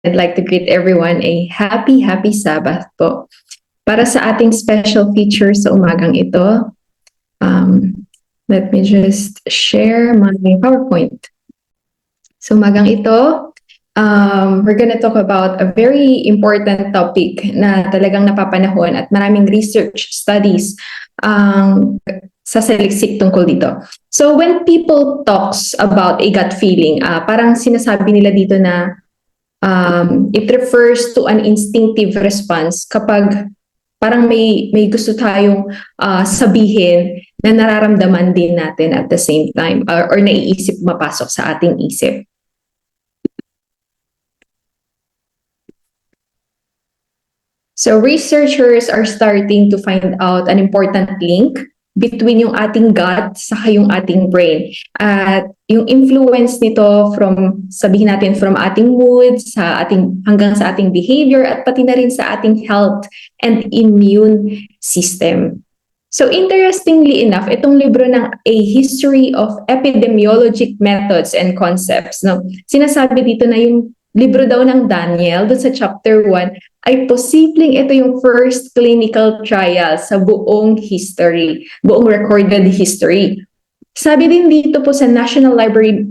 I'd like to greet everyone a happy Sabbath po. Para sa ating special feature sa umagang ito, let me just share my PowerPoint. So umagang ito, we're gonna talk about a very important topic na talagang napapanahon at maraming research studies sasaliksik tungkol dito. So when people talks about a gut feeling, parang sinasabi nila dito na it refers to an instinctive response kapag parang may gusto tayong sabihin na nararamdaman din natin at the same time or naiisip mapasok sa ating isip. So researchers are starting to find out an important link between yung ating gut sa yung ating brain. At yung influence nito from, sabihin natin, from ating mood, hanggang sa ating behavior, at pati na rin sa ating health and immune system. So interestingly enough, itong libro ng A History of Epidemiologic Methods and Concepts, no? Sinasabi dito na yung libro daw ng Daniel, doon sa chapter 1, ay posibleng ito yung first clinical trial sa buong history, buong recorded history. Sabi din dito po sa National Library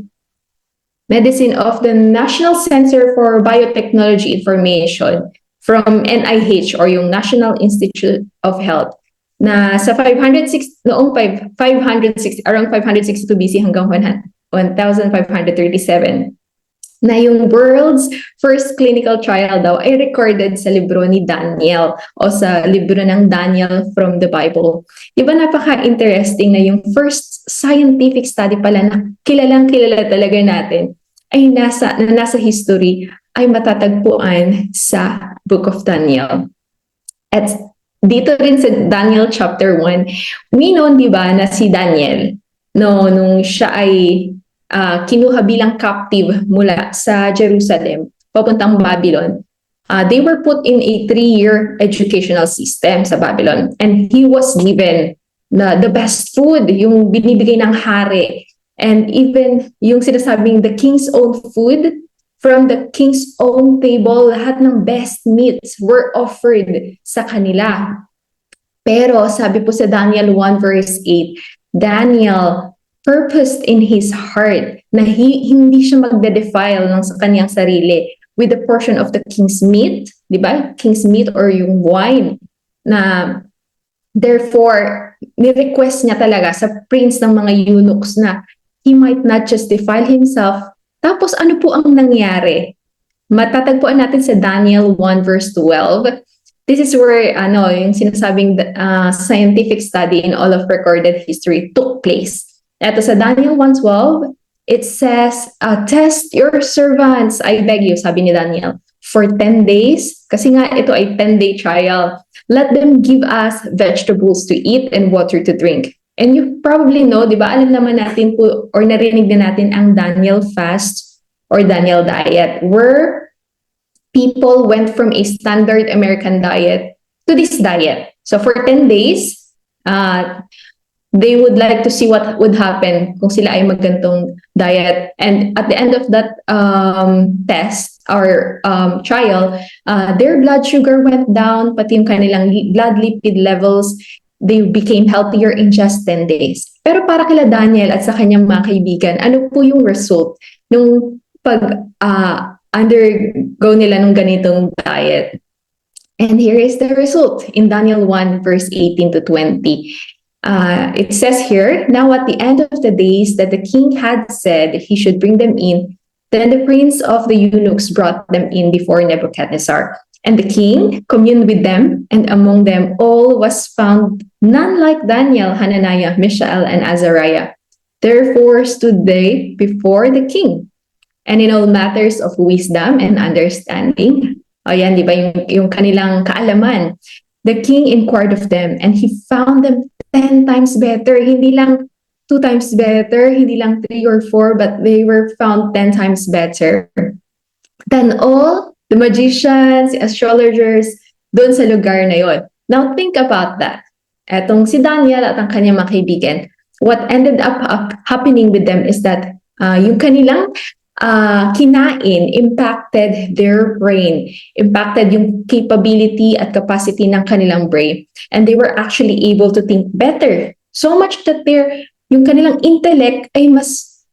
Medicine of the National Center for Biotechnology Information from NIH or yung National Institute of Health na sa 560 around 562 BC hanggang 1537 na yung world's first clinical trial daw ay recorded sa libro ni Daniel o sa libro ng Daniel from the Bible. Diba napaka-interesting na yung first scientific study pala na kilalang-kilala talaga natin ay nasa history ay matatagpuan sa Book of Daniel. At dito rin sa Daniel chapter 1, we know diba na si Daniel nung siya ay kinuha bilang captive mula sa Jerusalem, papuntang Babylon. They were put in a 3-year educational system sa Babylon. And he was given the best food, yung binibigay ng hari. And even yung sinasabing the king's own food, from the king's own table, lahat ng best meats were offered sa kanila. Pero sabi po sa Daniel 1 verse 8, Daniel purposed in his heart na hindi siya magde-defile ng sa kanyang sarili with a portion of the king's meat, di ba? King's meat or yung wine. Na therefore, ni-request niya talaga sa prince ng mga eunuchs na he might not just defile himself. Tapos ano po ang nangyari? Matatagpuan natin sa Daniel 1 verse 12. This is where yung sinasabing scientific study in all of recorded history took place. Ito sa Daniel 1:12, it says, test your servants, I beg you, sabi ni Daniel, for 10 days. Kasi nga ito ay 10-day trial. Let them give us vegetables to eat and water to drink. And you probably know, di ba, alam naman natin po, or narinig din natin ang Daniel fast or Daniel diet, where people went from a standard American diet to this diet. So for 10 days, they would like to see what would happen kung sila ay maggantong diet. And at the end of that test or trial, their blood sugar went down, pati yung kanilang blood lipid levels, they became healthier in just 10 days. Pero para kila Daniel at sa kanyang mga kaibigan, ano po yung result nung undergo nila nung ganitong diet? And here is the result in Daniel 1 verse 18 to 20. It says here, now at the end of the days that the king had said he should bring them in, then the prince of the eunuchs brought them in before Nebuchadnezzar. And the king communed with them, and among them all was found none like Daniel, Hananiah, Mishael, and Azariah. Therefore stood they before the king. And in all matters of wisdom and understanding, yan, di ba, yung kanilang kaalaman, the king inquired of them, and he found them 10 times better. Hindi lang 2 times better, hindi lang 3 or 4, but they were found 10 times better than all the magicians, astrologers, doon sa lugar na yon. Now think about that. Etong si Daniel at ang kanyang mga kaibigan, what ended up happening with them is that yung kanilang kinain impacted their brain, impacted yung capability at capacity ng kanilang brain. And they were actually able to think better. So much that yung kanilang intellect ay mas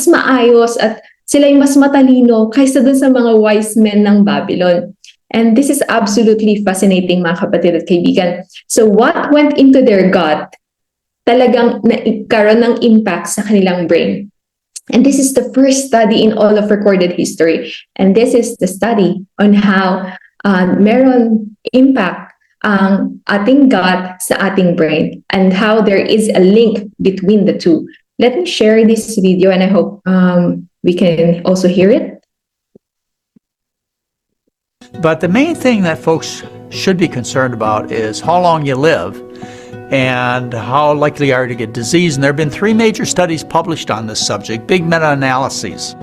maayos at sila ay mas matalino kaysa dun sa mga wise men ng Babylon. And this is absolutely fascinating, mga kapatid at kaibigan. So what went into their gut talagang nagkaroon ng impact sa kanilang brain. And this is the first study in all of recorded history. And this is the study on how meron impact ang ating gut sa ating brain and how there is a link between the two. Let me share this video and I hope we can also hear it. But the main thing that folks should be concerned about is how long you live and how likely you are to get disease. And there have been 3 major studies published on this subject, big meta-analyses.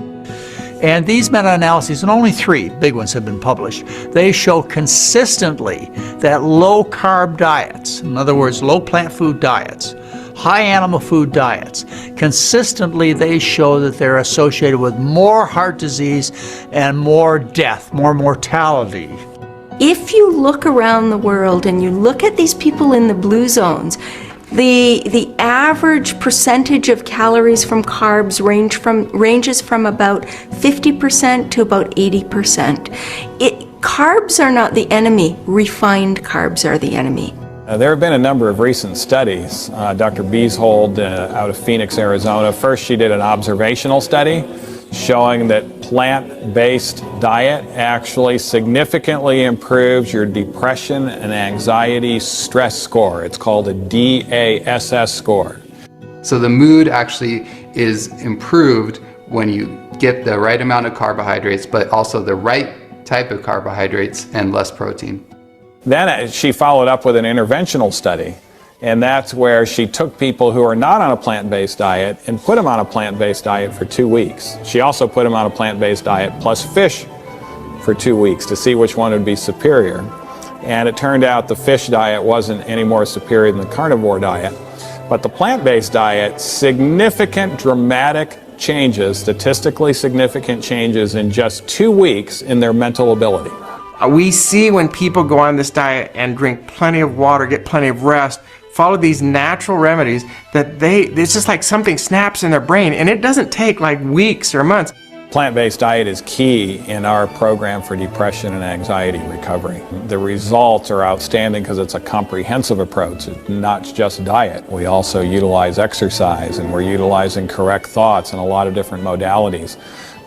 And these meta-analyses, and only 3 big ones have been published, they show consistently that low-carb diets, in other words, low plant food diets, high animal food diets, consistently they show that they're associated with more heart disease and more death, more mortality. If you look around the world and you look at these people in the blue zones, the average percentage of calories from carbs ranges from about 50% to about 80%. Carbs are not the enemy, refined carbs are the enemy. There have been a number of recent studies. Dr. Beeshold out of Phoenix, Arizona, first she did an observational study showing that plant-based diet actually significantly improves your depression and anxiety stress score. It's called a DASS score. So the mood actually is improved when you get the right amount of carbohydrates, but also the right type of carbohydrates and less protein. Then she followed up with an interventional study, and that's where she took people who are not on a plant-based diet and put them on a plant-based diet for 2 weeks. She also put them on a plant-based diet plus fish for 2 weeks to see which one would be superior. And it turned out the fish diet wasn't any more superior than the carnivore diet. But the plant-based diet, significant, dramatic changes, statistically significant changes in just 2 weeks in their mental ability. We see when people go on this diet and drink plenty of water, get plenty of rest, follow these natural remedies, that it's just like something snaps in their brain, and it doesn't take like weeks or months. Plant-based diet is key in our program for depression and anxiety recovery. The results are outstanding because it's a comprehensive approach. It's not just diet. We also utilize exercise, and we're utilizing correct thoughts and a lot of different modalities.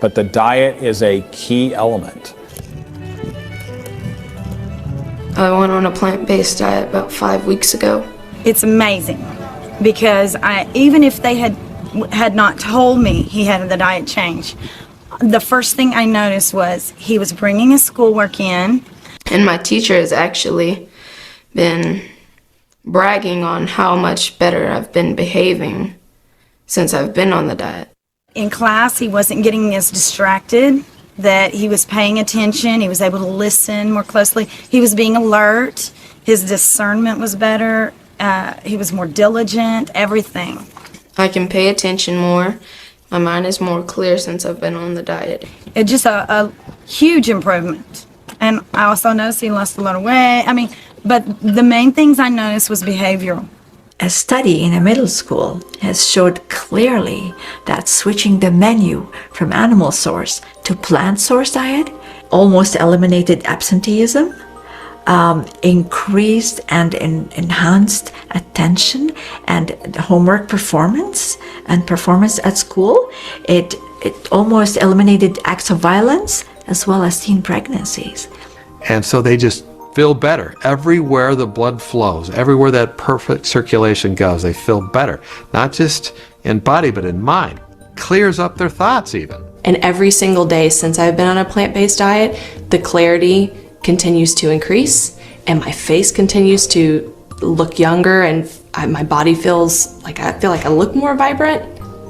But the diet is a key element. I went on a plant-based diet about 5 weeks ago. It's amazing because even if they had not told me he had the diet change, the first thing I noticed was he was bringing his schoolwork in. And my teacher has actually been bragging on how much better I've been behaving since I've been on the diet. In class, he wasn't getting as distracted, that he was paying attention, he was able to listen more closely, he was being alert, his discernment was better, he was more diligent, everything. I can pay attention more. My mind is more clear since I've been on the diet. It's just a huge improvement. And I also noticed he lost a lot of weight. But the main things I noticed was behavioral. A study in a middle school has showed clearly that switching the menu from animal source to plant source diet almost eliminated absenteeism, increased and enhanced attention and homework performance and performance at school. It almost eliminated acts of violence as well as teen pregnancies. And so they just feel better. Everywhere the blood flows, everywhere that perfect circulation goes, they feel better. Not just in body, but in mind. Clears up their thoughts even. And every single day since I've been on a plant-based diet, the clarity continues to increase and my face continues to look younger, and my body feels like I look more vibrant.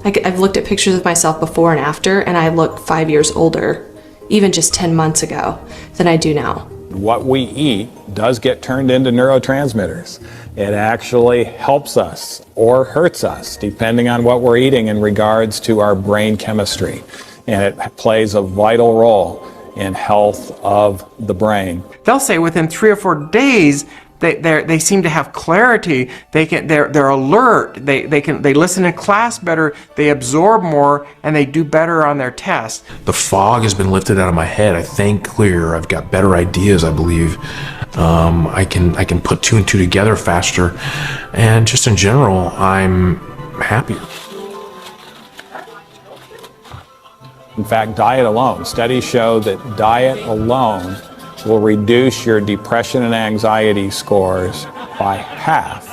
I've looked at pictures of myself before and after, and I look 5 years older, even just 10 months ago, than I do now. what we eat does get turned into neurotransmitters. It actually helps us or hurts us depending on what we're eating in regards to our brain chemistry. And it plays a vital role in health of the brain. They'll say within 3 or 4 days they seem to have clarity. They're alert. They listen in class better. They absorb more, and they do better on their tests. The fog has been lifted out of my head. I think clearer. I've got better ideas, I believe. I can put 2 and 2 together faster, and just in general, I'm happier. In fact, diet alone, studies show that diet alone will reduce your depression and anxiety scores by half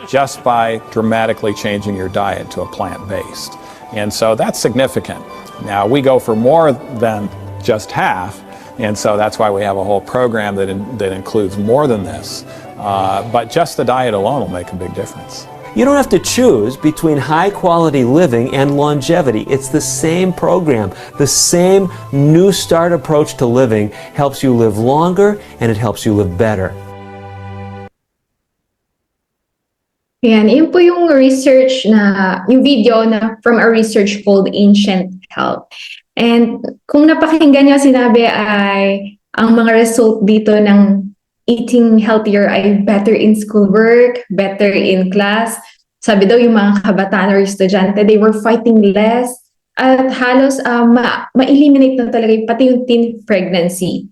just by dramatically changing your diet to a plant-based. And so that's significant. Now, we go for more than just half, and so that's why we have a whole program that includes more than this. But just the diet alone will make a big difference. You don't have to choose between high quality living and longevity. It's the same program. The same New Start approach to living helps you live longer and it helps you live better. Yan, yun po yung research yung video na from a research called Ancient Health. And kung napakinggan nyo, sinabi ay ang mga result dito ng eating healthier ay better in schoolwork, better in class. Sabi daw yung mga kabataan or estudyante, they were fighting less at halos ma-eliminate na talaga pati yung teen pregnancy.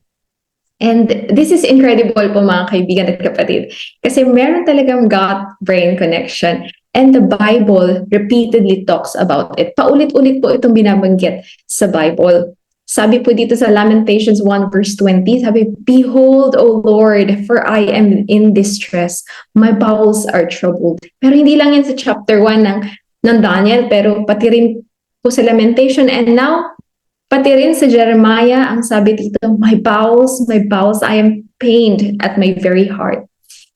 And this is incredible po mga kaibigan at kapatid kasi meron talagang gut-brain connection and the Bible repeatedly talks about it. Paulit-ulit po itong binabanggit sa Bible. Sabi po dito sa Lamentations 1 verse 20, sabi, "Behold, O Lord, for I am in distress. My bowels are troubled." Pero hindi lang yan sa chapter 1 ng Daniel, pero pati rin po sa Lamentation. And now, pati rin sa Jeremiah, ang sabi dito, my bowels, I am pained at my very heart."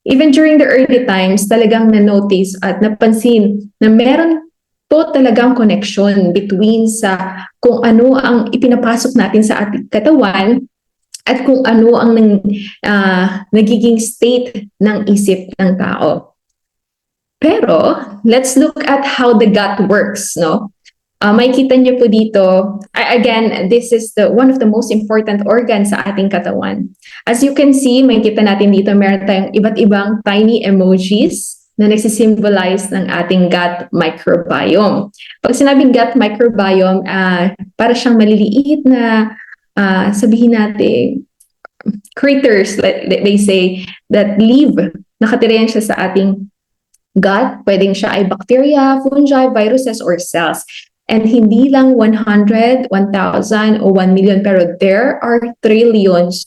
Even during the early times, talagang na-notice at napansin na meron po talagang connection between sa kung ano ang ipinapasok natin sa ating katawan at kung ano ang nagiging state ng isip ng tao. Pero, let's look at how the gut works, no? Makikita niyo po dito, again, this is one of the most important organs sa ating katawan. As you can see, makikita natin dito, meron tayong iba't ibang tiny emojis na nagsisimbolize ng ating gut microbiome. Pag sinabing gut microbiome, para siyang maliliit na, sabihin natin, critters, they say, that live, nakatira yan siya sa ating gut. Pwedeng siya ay bacteria, fungi, viruses, or cells. And hindi lang 100, 1,000, o 1 million, pero there are trillions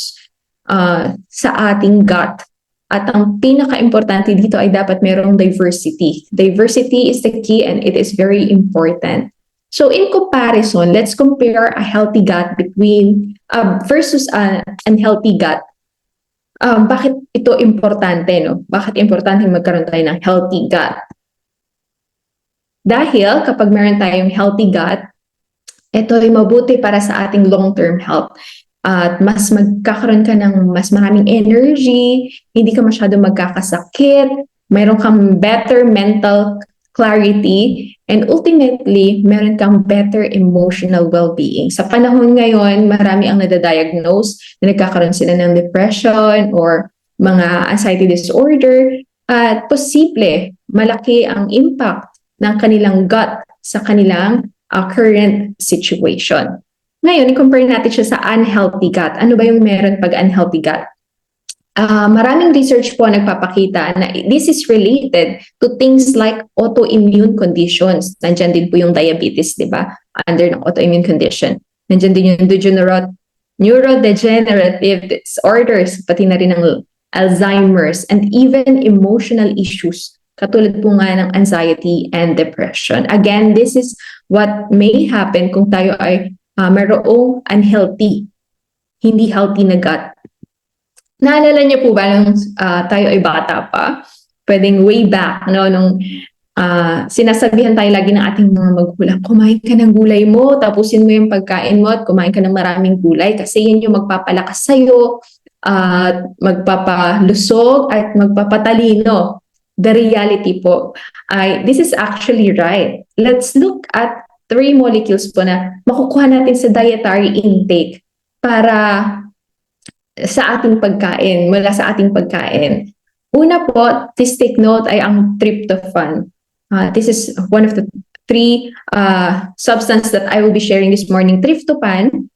sa ating gut. At ang pinaka-importante dito ay dapat merong diversity. Diversity is the key and it is very important. So in comparison, let's compare a healthy gut versus an unhealthy gut. Bakit ito importante, no? Bakit importante magkaroon tayo ng healthy gut? Dahil kapag meron tayong healthy gut, ito ay mabuti para sa ating long-term health. At mas magkakaroon ka ng mas maraming energy, hindi ka masyado magkakasakit, mayroon kang better mental clarity, and ultimately, meron kang better emotional well-being. Sa panahon ngayon, marami ang nadadiagnose na nagkakaroon sila ng depression or mga anxiety disorder, at posible, malaki ang impact ng kanilang gut sa kanilang current situation. Ngayon, i-compare natin siya sa unhealthy gut. Ano ba yung meron pag unhealthy gut? Maraming research po nagpapakita na this is related to things like autoimmune conditions. Nandyan din po yung diabetes, di ba? Under ng autoimmune condition. Nandyan din yung neurodegenerative disorders, pati na rin ng Alzheimer's, and even emotional issues, katulad po nga ng anxiety and depression. Again, this is what may happen kung tayo ay mayroong unhealthy, hindi healthy na gut. Naalala niyo po ba nung tayo ay bata pa? Pwedeng way back, no, nung sinasabihan tayo lagi ng ating mga magulang, kumain ka ng gulay mo, tapusin mo yung pagkain mo at kumain ka ng maraming gulay kasi yun yung magpapalakas sa'yo magpapalusog at magpapatalino. The reality po ay this is actually right. Let's look at 3 molecules po na makukuha natin sa dietary intake para sa ating pagkain, mula sa ating pagkain. Una po, please take note ay ang tryptophan. This is one of the 3 substance that I will be sharing this morning. Tryptophan,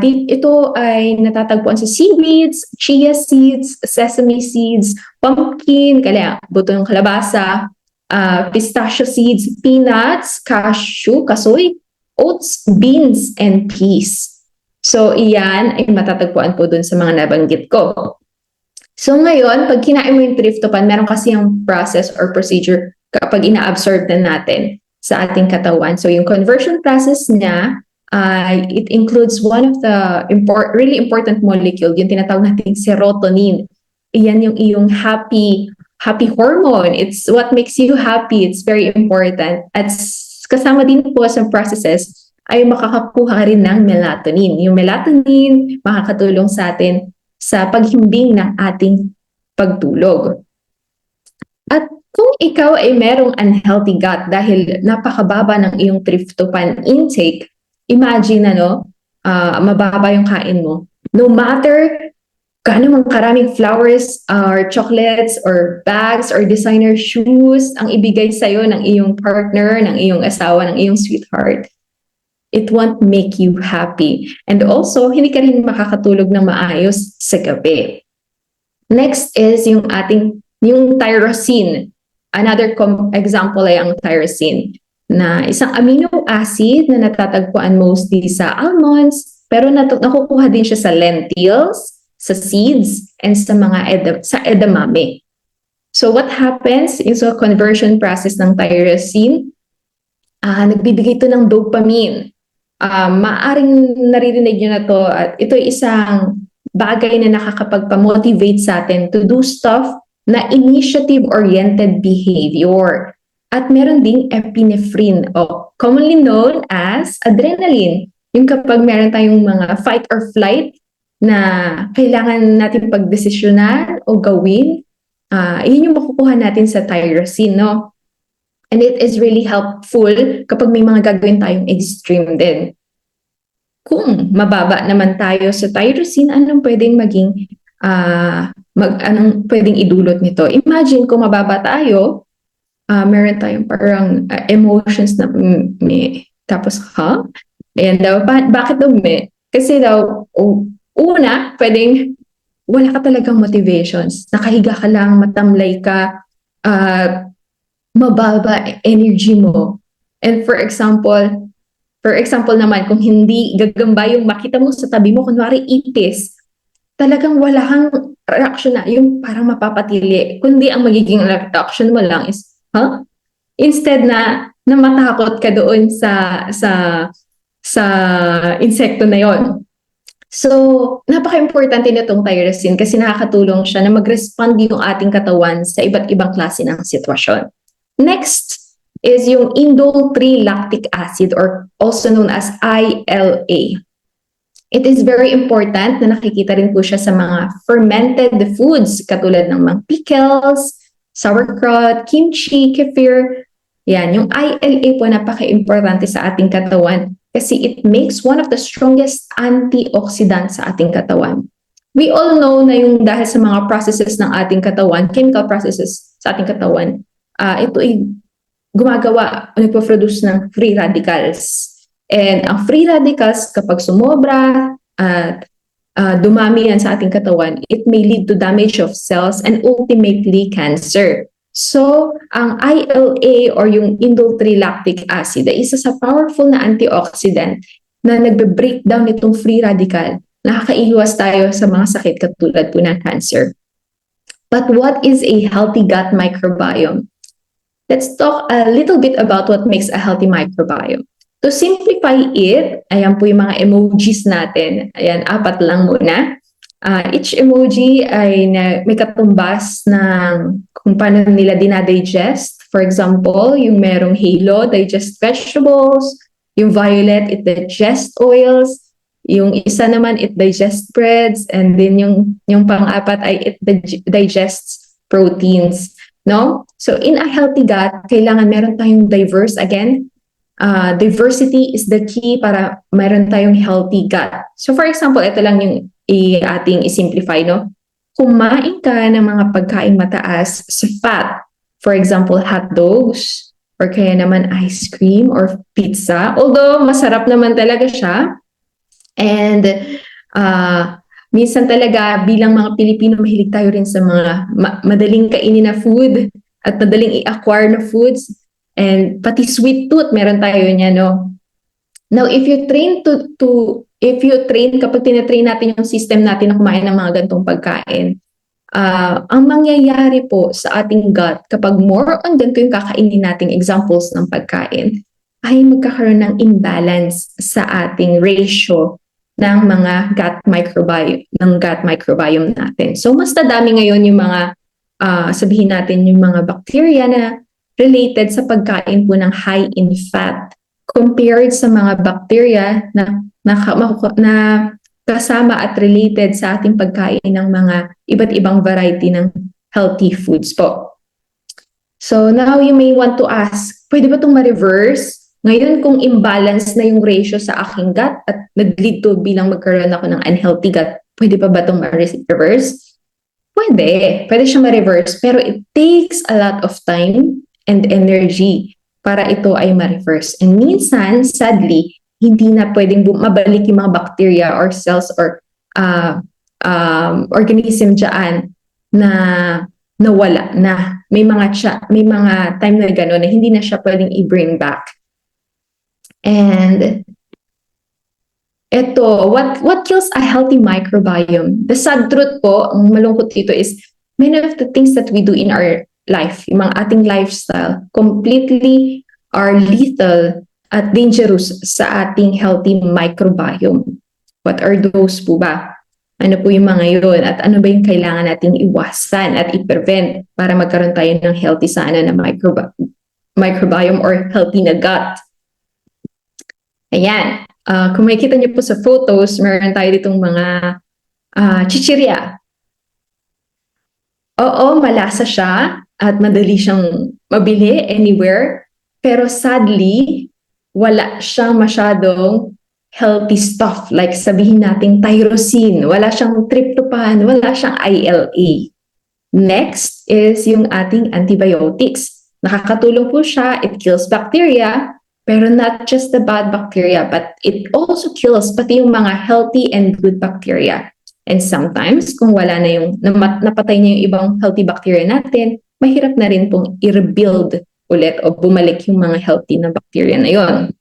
ito ay natatagpuan sa seaweeds, chia seeds, sesame seeds, pumpkin, buto ng kalabasa, pistachio seeds, peanuts, cashew, kasoy, oats, beans, and peas. So, iyan ay matatagpuan po dun sa mga nabanggit ko. So, ngayon, pag kinain mo yung tryptophan, meron kasi yung process or procedure kapag ina-absorb na natin sa ating katawan. So, yung conversion process niya, it includes one of the really important molecule, yung tinatawag natin serotonin. Iyan yung iyong happy hormone. It's what makes you happy. It's very important. At kasama din po sa processes ay makakakuha rin ng melatonin. Yung melatonin makakatulong sa atin sa paghimbing ng ating pagtulog. At kung ikaw ay merong unhealthy gut dahil napakababa ng iyong tryptophan intake, imagine mababa yung kain mo. No matter gaano mang karaming flowers or chocolates or bags or designer shoes ang ibigay sa'yo ng iyong partner, ng iyong asawa, ng iyong sweetheart, it won't make you happy. And also, hindi ka rin makakatulog ng maayos sa gabi. Next is yung tyrosine. Another example ay ang tyrosine, na isang amino acid na natatagpuan mostly sa almonds, pero nakukuha din siya sa lentils, sa seeds, and sa mga edamame. So what happens is a conversion process ng tyrosine, nagbibigay ito ng dopamine. Maaring naririnig nyo na to at ito ay isang bagay na nakakapagpamotivate sa atin to do stuff na initiative-oriented behavior. At meron ding epinephrine, commonly known as adrenaline. Yung kapag meron tayong mga fight or flight na kailangan natin pagdesisyonan o gawin, yun yung makukuha natin sa tyrosine, no? And it is really helpful kapag may mga gagawin tayong extreme din. Kung mababa naman tayo sa tyrosine, anong pwedeng anong pwedeng idulot nito? Imagine kung mababa tayo, meron tayong parang emotions na tapos and bakit daw kasi daw una, pwedeng wala ka talagang motivations. Nakahiga ka lang, matamlay ka, mababa energy mo. And for example naman, kung hindi gagamba yung makita mo sa tabi mo, kunwari ipis, talagang wala kang reaction na, yung parang mapapatili. Kundi ang magiging reaction mo lang is, instead na matakot ka doon sa insekto na yon. So, napaka-importante nitong tyrosine kasi nakakatulong siya na mag-respond yung ating katawan sa iba't ibang klase ng sitwasyon. Next is yung indole 3 lactic acid or also known as ILA. It is very important na nakikita rin po siya sa mga fermented foods katulad ng mga pickles, sauerkraut, kimchi, kefir. Yan, yung ILA po napaka-importante sa ating katawan kasi it makes one of the strongest antioxidants sa ating katawan. We all know na yung dahil sa mga processes ng ating katawan, chemical processes sa ating katawan, ito ay gumagawa o nagpo-produce ng free radicals. And ang free radicals, kapag sumobra at dumami yan sa ating katawan, it may lead to damage of cells and ultimately cancer. So, ang ILA or yung indole 3 lactic acid ay isa sa powerful na antioxidant na nagbe-breakdown nitong free radical. Nakakaiwas tayo sa mga sakit katulad po ng cancer. But what is a healthy gut microbiome? Let's talk a little bit about what makes a healthy microbiome. To simplify it, ayan po yung mga emojis natin. Ayan, 4 lang muna. Each emoji ay may katumbas ng kung paano nila dinadigest. For example, yung merong halo, digest vegetables. Yung violet, it digest oils. Yung isa naman, it digests breads. And then yung pang-apat ay it digests proteins. No? So in a healthy gut, kailangan meron tayong diverse. Again, diversity is the key para meron tayong healthy gut. So for example, ito lang yung ating isimplify, no? Kumain ka ng mga pagkain mataas sa fat. For example, hot dogs, or kaya naman ice cream or pizza. Although masarap naman talaga siya. And minsan talaga bilang mga Pilipino, mahilig tayo rin sa mga madaling kainin na food at madaling i-acquire na foods. And pati sweet tooth, meron tayo niya, no? Now, if you train kapag tinatrain natin yung system natin na kumain ng mga gantong pagkain, ang mangyayari po sa ating gut, kapag more on ganito yung kakainin nating examples ng pagkain, ay magkakaroon ng imbalance sa ating ratio ng mga gut microbiome natin. So, mas dadami ngayon yung mga, sabihin natin, yung mga bacteria na related sa pagkain po ng high in fat compared sa mga bacteria na kasama at related sa ating pagkain ng mga iba't ibang variety ng healthy foods po. So now you may want to ask, pwede ba itong ma-reverse? Ngayon kung imbalance na yung ratio sa aking gut at nag-lead to bilang magkaroon ako ng unhealthy gut, pwede pa ba itong ma-reverse? Pwede siya ma-reverse, pero it takes a lot of time and energy para ito ay ma-reverse. And minsan, sadly, hindi na pwedeng mabalik yung mga bacteria or cells or organism dyan na nawala na. May mga time na gano'n na hindi na siya pwedeng i-bring back. And ito, what kills a healthy microbiome? The sad truth po, ang malungkot dito is many of the things that we do in our life, yung mga ating lifestyle, completely are lethal at dangerous sa ating healthy microbiome. What are those po ba? Ano po yung mga yun? At ano ba yung kailangan nating iwasan at i-prevent para magkaroon tayo ng healthy sana na microbiome or healthy na gut? Ayan. Kung makikita niyo po sa photos, meron tayo ditong mga chichirya. Oo, malasa siya at madali siyang mabili anywhere. Pero sadly, wala siyang masyadong healthy stuff. Like sabihin natin tyrosine, wala siyang tryptophan, wala siyang ILA. Next is yung ating antibiotics. Nakakatulong po siya, it kills bacteria, pero not just the bad bacteria, but it also kills pati yung mga healthy and good bacteria. And sometimes, kung wala na yung, napatay na yung ibang healthy bacteria natin, mahirap na rin pong i-rebuild ulit o bumalik yung mga healthy na bacteria na yon.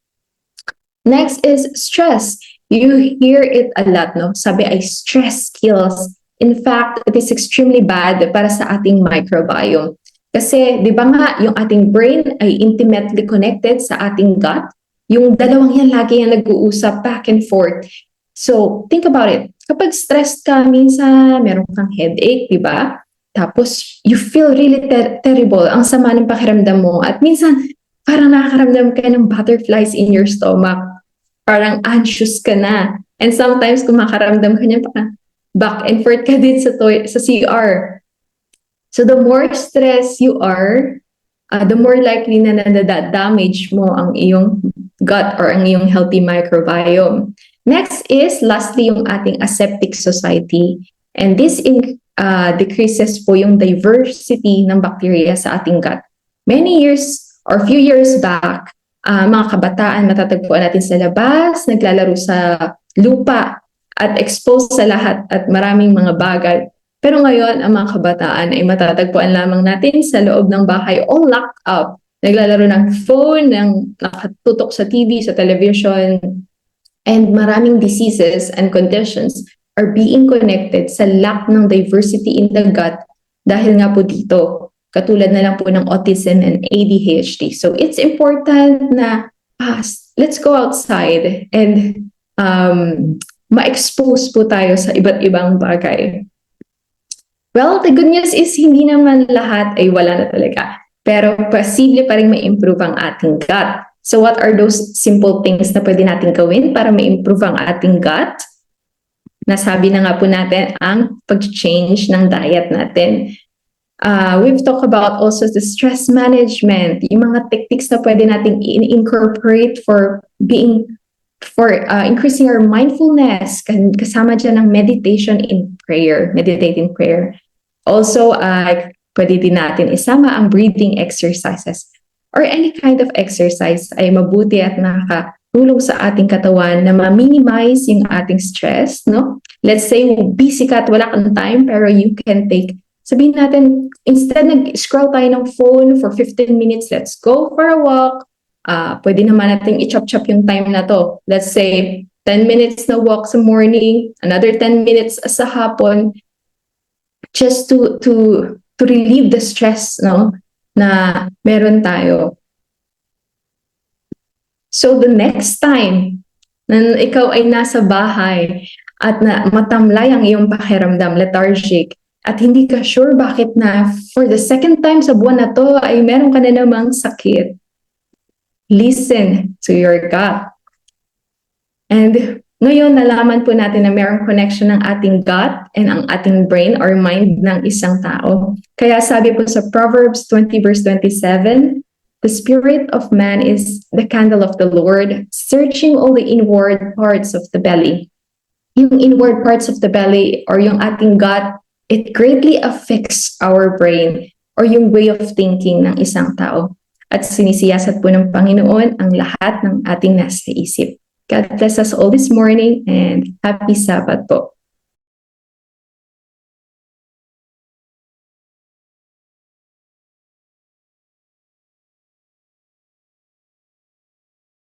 Next is stress. You hear it a lot, no? Sabi ay stress kills. In fact, it is extremely bad para sa ating microbiome. Kasi, di ba nga, yung ating brain ay intimately connected sa ating gut. Yung dalawang yan lagi yung nag-uusap back and forth. So, think about it. Kapag stressed ka, minsan meron kang headache, di ba? Tapos, you feel really terrible. Ang sama ng pakiramdam mo. At minsan, parang nakakaramdam ka ng butterflies in your stomach. Parang anxious ka na. And sometimes, kung makaramdam ka niya, parang back and forth ka din sa CR. So, the more stressed you are, the more likely na damage mo ang iyong gut or ang iyong healthy microbiome. Next is, lastly, yung ating aseptic society. And this decreases po yung diversity ng bacteria sa ating gut. Many years or few years back, mga kabataan matatagpuan natin sa labas, naglalaro sa lupa at exposed sa lahat at maraming mga bagay. Pero ngayon, ang mga kabataan ay matatagpuan lamang natin sa loob ng bahay, all locked up. Naglalaro ng phone, nakatutok sa TV, sa television, and maraming diseases and conditions are being connected sa lack ng diversity in the gut dahil nga po dito. Katulad na lang po ng autism and ADHD. So it's important na let's go outside and ma-expose po tayo sa iba't ibang bagay. Well, the good news is hindi naman lahat ay wala na talaga. Pero posible pa rin ma-improve ang ating gut. So what are those simple things na pwede natin gawin para ma-improve ang ating gut? Nasabi na nga po natin ang pag-change ng diet natin. We've talked about also the stress management, yung mga techniques na pwede natin incorporate for increasing our mindfulness. Kasama dyan ang meditation in prayer, meditate in prayer. Also, pwede din natin isama ang breathing exercises or any kind of exercise ay mabuti at nakakatulong sa ating katawan na ma-minimize yung ating stress, no? Let's say busy ka at wala kang time pero you can take, sabihin natin, instead nag-scroll tayo ng phone for 15 minutes, let's go for a walk. Pwede naman natin i-chop-chop yung time na to. Let's say 10 minutes na walk sa morning, another 10 minutes sa hapon, just to relieve the stress, no, na meron tayo. So the next time na ikaw ay nasa bahay at na matamlay ang iyong pakiramdam, lethargic, at hindi ka sure bakit na for the second time sa buwan na to ay meron ka na namang sakit, listen to your gut. And ngayon, nalaman po natin na mayroong connection ng ating gut and ang ating brain or mind ng isang tao. Kaya sabi po sa Proverbs 20 verse 27, the spirit of man is the candle of the Lord, searching all the inward parts of the belly. Yung inward parts of the belly or yung ating gut, it greatly affects our brain or yung way of thinking ng isang tao. At sinisiyasat po ng Panginoon ang lahat ng ating nasa isip. God bless us all this morning and happy Sabbath po.